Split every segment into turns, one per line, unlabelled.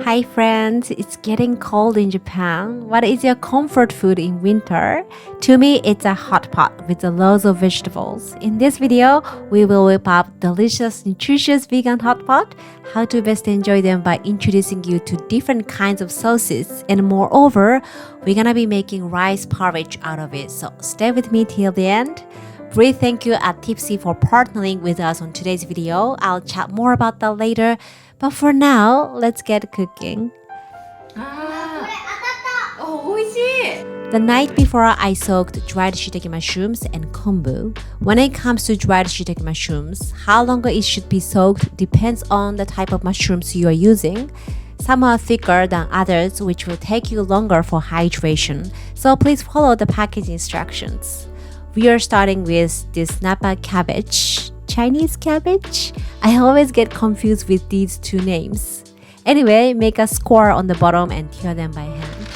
Hi friends, it's getting cold in Japan. What is your comfort food in winter? To me, it's a hot pot with loads of vegetables. In this video, we will whip up delicious, nutritious vegan hot pot, how to best enjoy them by introducing you to different kinds of sauces. And moreover, we're gonna be making rice porridge out of it. So stay with me till the end. Great thank you at Tipsy for partnering with us on today's video. I'll chat more about that later. But for now, let's get cooking. The night before, I soaked dried shiitake mushrooms and kombu. When it comes to dried shiitake mushrooms, how long it should be soaked depends on the type of mushrooms you are using. Some are thicker than others, which will take you longer for hydration. So please follow the package instructions. We are starting with this Napa cabbage. Chinese cabbage? I always get confused with these two names. Anyway, make a score on the bottom and tear them by hand.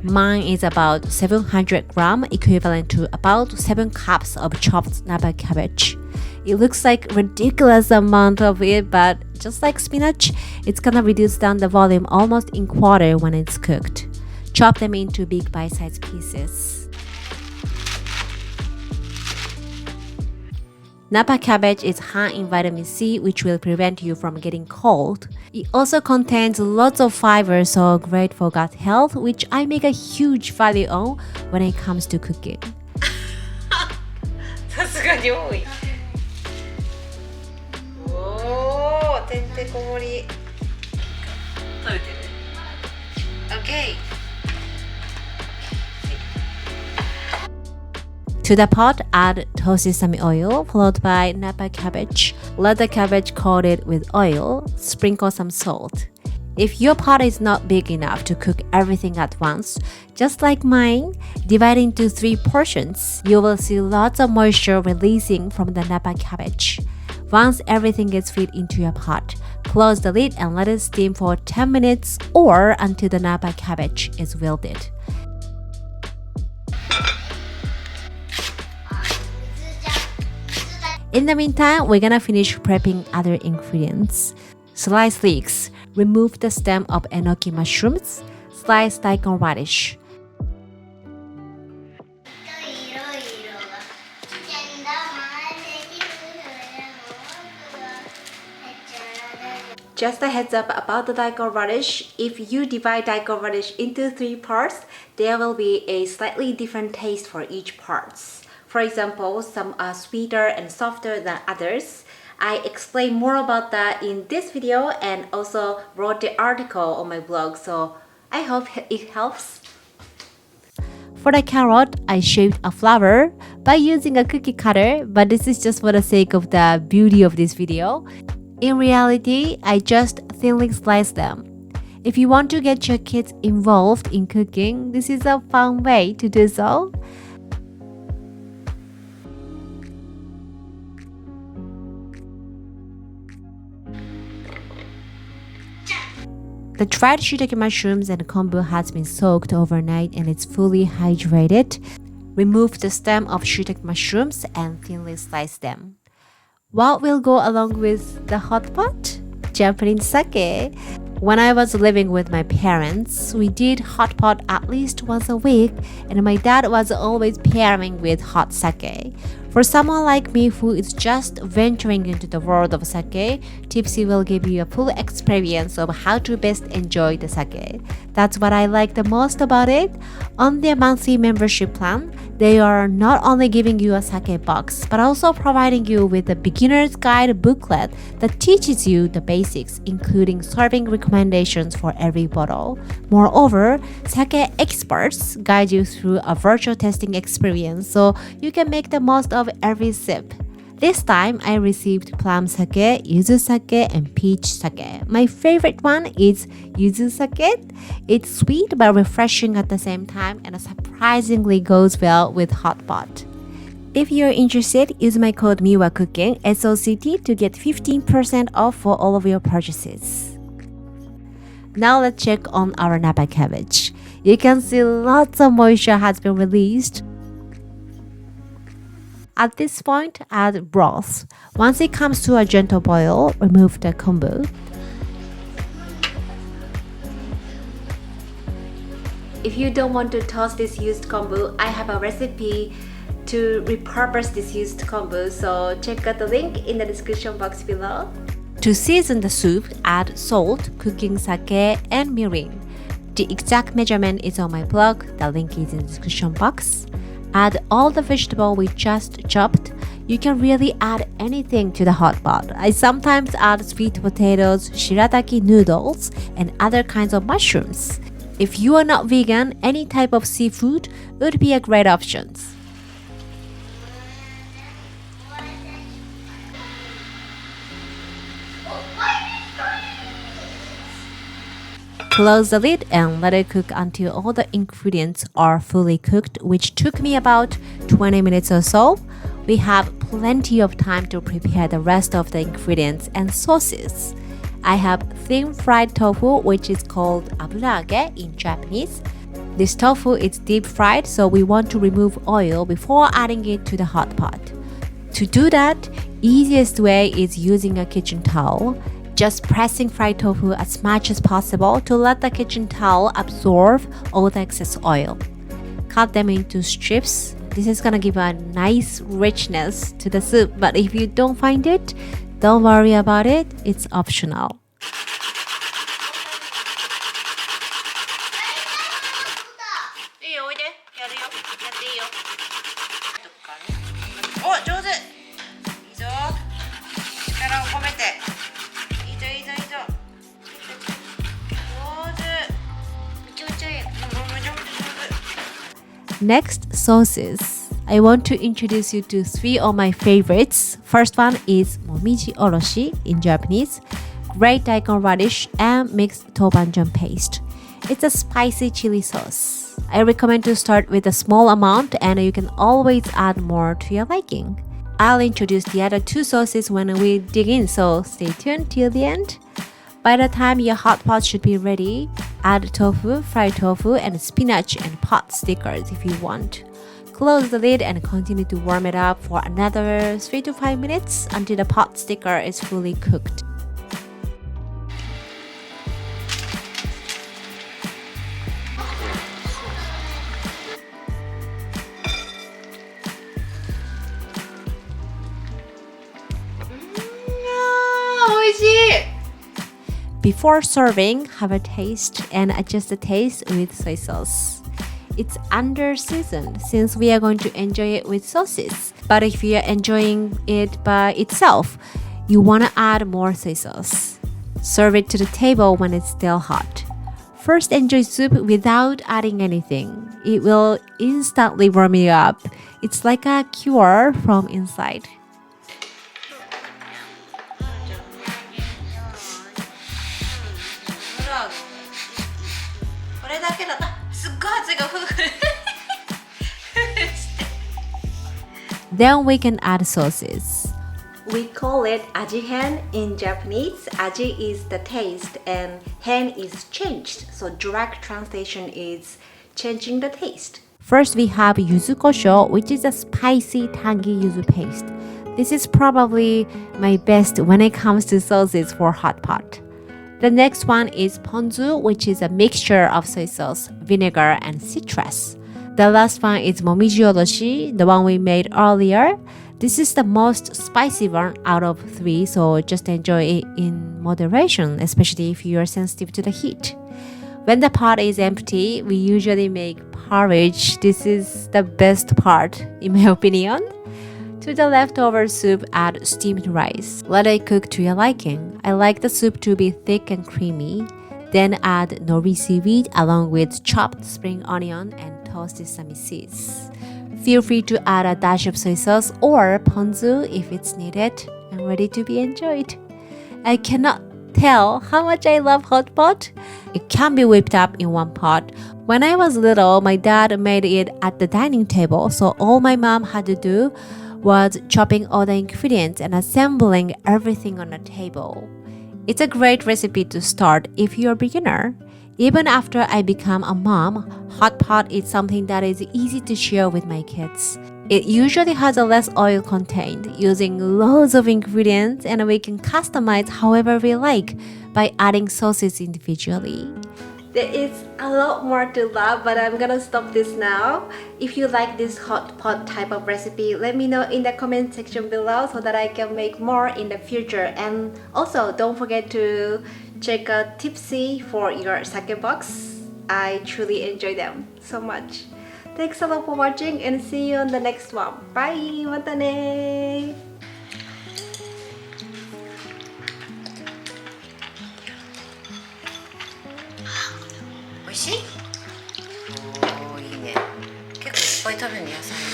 Mine is about 700 gram, equivalent to about 7 cups of chopped Napa cabbage. It looks like a ridiculous amount of it, but just like spinach, it's gonna reduce down the volume almost in quarter when it's cooked. Chop them into big bite-sized pieces. Napa cabbage is high in vitamin C, which will prevent you from getting cold. It also contains lots of fiber, so great for gut health, which I make a huge value on when it comes to cooking.
さすがに多い。おお、てんてこ盛り。食べてる。Okay.
To the pot, add toasted sesame oil, followed by Napa cabbage. Let the cabbage coat it with oil. Sprinkle some salt. If your pot is not big enough to cook everything at once, just like mine, divide into 3 portions. You will see lots of moisture releasing from the Napa cabbage. Once everything gets fit into your pot, close the lid and let it steam for 10 minutes or until the Napa cabbage is wilted. In the meantime, we're gonna finish prepping other ingredients. Slice leeks. Remove the stem of enoki mushrooms. Slice daikon radish. Just a heads up about the daikon radish. If you divide daikon radish into 3 parts, there will be a slightly different taste for each parts. For example, some are sweeter and softer than others. I explain more about that in this video and also wrote the article on my blog, so I hope it helps. For the carrot, I shaped a flower by using a cookie cutter, but this is just for the sake of the beauty of this video. In reality, I just thinly slice them. If you want to get your kids involved in cooking, this is a fun way to do so. The dried shiitake mushrooms and kombu has been soaked overnight and it's fully hydrated. Remove the stem of shiitake mushrooms and thinly slice them. What will go along with the hot pot? Japanese sake. When I was living with my parents, we did hot pot at least once a week, and my dad was always pairing with hot sake. For someone like me who is just venturing into the world of sake, Tipsy will give you a full experience of how to best enjoy the sake. That's what I like the most about it. On their monthly membership plan, they are not only giving you a sake box, but also providing you with a beginner's guide booklet that teaches you the basics, including serving recommendations for every bottle. Moreover, sake experts guide you through a virtual tasting experience, so you can make the most of every sip. This time, I received plum sake, yuzu sake, and peach sake. My favorite one is yuzu sake. It's sweet but refreshing at the same time and surprisingly goes well with hot pot. If you're interested, use my code Miwa Cooking SOCT to get 15% off for all of your purchases. Now let's check on our Napa cabbage. You can see lots of moisture has been released. At this point, add broth. Once it comes to a gentle boil, remove the kombu. you don't want to toss this used kombu, I have a recipe to repurpose this used kombu, so check out the link in the description box below. To season the soup, add salt, cooking sake, and mirin. The exact measurement is on my blog, the link is in the description box. Add all the vegetable we just chopped. You can really add anything to the hot pot. I sometimes add sweet potatoes, shirataki noodles, and other kinds of mushrooms. If you are not vegan, any type of seafood would be a great option. Close the lid and let it cook until all the ingredients are fully cooked, which took me about 20 minutes or so. We have plenty of time to prepare the rest of the ingredients and sauces. I have thin fried tofu, which is called aburage in Japanese. This tofu is deep fried, so we want to remove oil before adding it to the hot pot. To do that, easiest way is using a kitchen towel. Just pressing fried tofu as much as possible to let the kitchen towel absorb all the excess oil. Cut them into strips. This is gonna give a nice richness to the soup, but if you don't find it, don't worry about it, it's optional. Next, sauces. I want to introduce you to 3 of my favorites. First one is nourishes in Japanese, great Daikon radish, and mixed tobanjan paste. It's a spicy chili sauce. I recommend to start with a small amount and you can always add more to your liking. I'll introduce the other 2 sauces when we dig in, so stay tuned till the end. By the time your hot pot should be ready, add tofu, fried tofu, and spinach and pot stickers if you want. Close the lid and continue to warm it up for another 3 to 5 minutes until the pot sticker is fully cooked. Before serving, have a taste and adjust the taste with soy sauce. It's under seasoned since we are going to enjoy it with sauces. But if you are enjoying it by itself, you want to add more soy sauce. Serve it to the table when it's still hot. First, enjoy soup without adding anything. It will instantly warm you up. It's like a cure from inside. Then we can add sauces. We call it aji hen in Japanese. Aji is the taste and hen is changed. So direct translation is changing the taste. First we have yuzu kosho, which is a spicy tangy yuzu paste. This is probably my best when it comes to sauces for hot pot. The next one is ponzu, which is a mixture of soy sauce, vinegar, and citrus. The last one is nourishes, the one we made earlier. This is the most spicy one out of 3, so just enjoy it in moderation, especially if you are sensitive to the heat. When the pot is empty, we usually make porridge. This is the best part, in my opinion. To the leftover soup, add steamed rice. Let it cook to your liking. I like the soup to be thick and creamy. Then add nori seaweed along with chopped spring onion and toasted sesame seeds. Feel free to add a dash of soy sauce or ponzu if it's needed and ready to be enjoyed. I cannot tell how much I love hot pot. It can be whipped up in one pot. When I was little, my dad made it at the dining table, so all my mom had to do was chopping all the ingredients and assembling everything on a table. It's a great recipe to start if you're a beginner. Even after I become a mom, hot pot is something that is easy to share with my kids. It usually has a less oil content, using loads of ingredients, and we can customize however we like by adding sauces individually. There is a lot more to love, but I'm gonna stop this now. If you like this hot pot type of recipe, let me know in the comment section below so that I can make more in the future. And also, don't forget to check out Tipsy for your sake box. I truly enjoy them so much. Thanks a lot for watching and see you on the next one. Bye! Mata ne!
美味しい？おー、いいね。結構いっぱい食べるね、野菜。